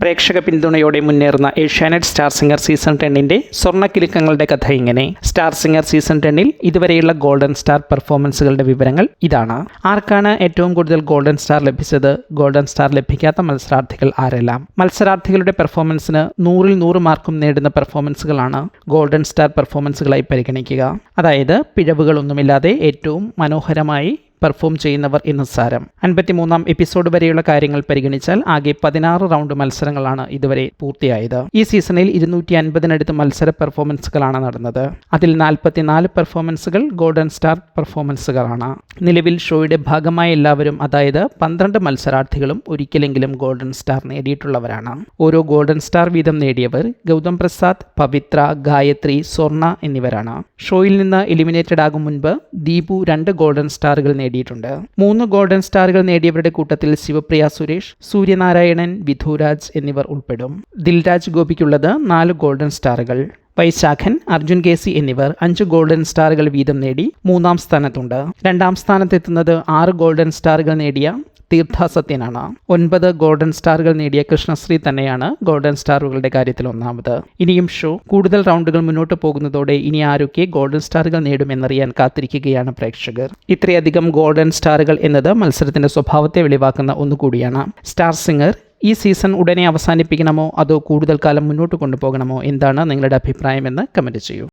പ്രേക്ഷക പിന്തുണയോടെ മുന്നേറുന്ന ഏഷ്യാനെറ്റ് സ്റ്റാർ സിംഗർ സീസൺ 10ന്റെ സ്വർണ്ണക്കിലുക്കങ്ങളുടെ കഥ ഇങ്ങനെ. സ്റ്റാർ സിംഗർ സീസൺ 10ൽ ഇതുവരെയുള്ള ഗോൾഡൻ സ്റ്റാർ പെർഫോമൻസുകളുടെ വിവരങ്ങൾ ഇതാണ്. ആർക്കാണ് ഏറ്റവും കൂടുതൽ ഗോൾഡൻ സ്റ്റാർ ലഭിച്ചത്? ഗോൾഡൻ സ്റ്റാർ ലഭിക്കാത്ത മത്സരാർത്ഥികൾ ആരെല്ലാം? മത്സരാർത്ഥികളുടെ പെർഫോമൻസിന് 100-ൽ 100 മാർക്കും നേടുന്ന പെർഫോമൻസുകളാണ് ഗോൾഡൻ സ്റ്റാർ പെർഫോമൻസുകളായി പരിഗണിക്കുക. അതായത് പിഴവുകളൊന്നുമില്ലാതെ ഏറ്റവും മനോഹരമായി പെർഫോം ചെയ്യുന്നവർ എന്ന് സാരം. 53-ാം എപ്പിസോഡ് വരെയുള്ള കാര്യങ്ങൾ പരിഗണിച്ചാൽ ആകെ 16 റൗണ്ട് മത്സരങ്ങളാണ് ഇതുവരെ പൂർത്തിയായത്. ഈ സീസണിൽ 250-നടുത്ത് മത്സര പെർഫോമൻസുകളാണ് നടന്നത്. അതിൽ 44 പെർഫോമൻസുകൾ ഗോൾഡൻ സ്റ്റാർ പെർഫോമൻസുകളാണ്. നിലവിൽ ഷോയുടെ ഭാഗമായ എല്ലാവരും, അതായത് 12 മത്സരാർത്ഥികളും ഒരിക്കലെങ്കിലും ഗോൾഡൻ സ്റ്റാർ നേടിയിട്ടുള്ളവരാണ്. ഓരോ ഗോൾഡൻ സ്റ്റാർ വീതം നേടിയവർ ഗൗതം പ്രസാദ്, പവിത്ര, ഗായത്രി, സ്വർണ എന്നിവരാണ്. ഷോയിൽ നിന്ന് എലിമിനേറ്റഡ് ആകും മുൻപ് ദീപു 2 ഗോൾഡൻ സ്റ്റാറുകൾ നേടിയിട്ടുണ്ട്. 3 ഗോൾഡൻ സ്റ്റാറുകൾ നേടിയവരുടെ കൂട്ടത്തിൽ ശിവപ്രിയ സുരേഷ്, സൂര്യനാരായണൻ, വിധുരാജ് എന്നിവർ ഉൾപ്പെടും. ദിൽരാജ് ഗോപിക്കുള്ളത് 4 ഗോൾഡൻ സ്റ്റാറുകൾ. വൈശാഖൻ, അർജുൻ കേസി എന്നിവർ 5 ഗോൾഡൻ സ്റ്റാറുകൾ വീതം നേടി 3-ാം സ്ഥാനത്തുണ്ട്. 2-ാം സ്ഥാനത്തെത്തുന്നത് 6 ഗോൾഡൻ സ്റ്റാറുകൾ നേടിയ തീർത്ഥ സത്യനാണ്. 9 ഗോൾഡൻ സ്റ്റാറുകൾ നേടിയ കൃഷ്ണശ്രീ തന്നെയാണ് ഗോൾഡൻ സ്റ്റാറുകളുടെ കാര്യത്തിൽ ഒന്നാമത്. ഇനിയും ഷോ കൂടുതൽ റൗണ്ടുകൾ മുന്നോട്ട് പോകുന്നതോടെ ഇനി ആരൊക്കെ ഗോൾഡൻ സ്റ്റാറുകൾ നേടുമെന്നറിയാൻ കാത്തിരിക്കുകയാണ് പ്രേക്ഷകർ. ഇത്രയധികം ഗോൾഡൻ സ്റ്റാറുകൾ എന്നത് മത്സരത്തിന്റെ സ്വഭാവത്തെ വെളിവാക്കുന്ന ഒന്നുകൂടിയാണ്. സ്റ്റാർ സിംഗർ ഈ സീസൺ ഉടനെ അവസാനിപ്പിക്കണമോ അതോ കൂടുതൽ കാലം മുന്നോട്ട് കൊണ്ടുപോകണമോ? എന്താണ് നിങ്ങളുടെ അഭിപ്രായമെന്ന് കമൻറ്റ് ചെയ്യൂ.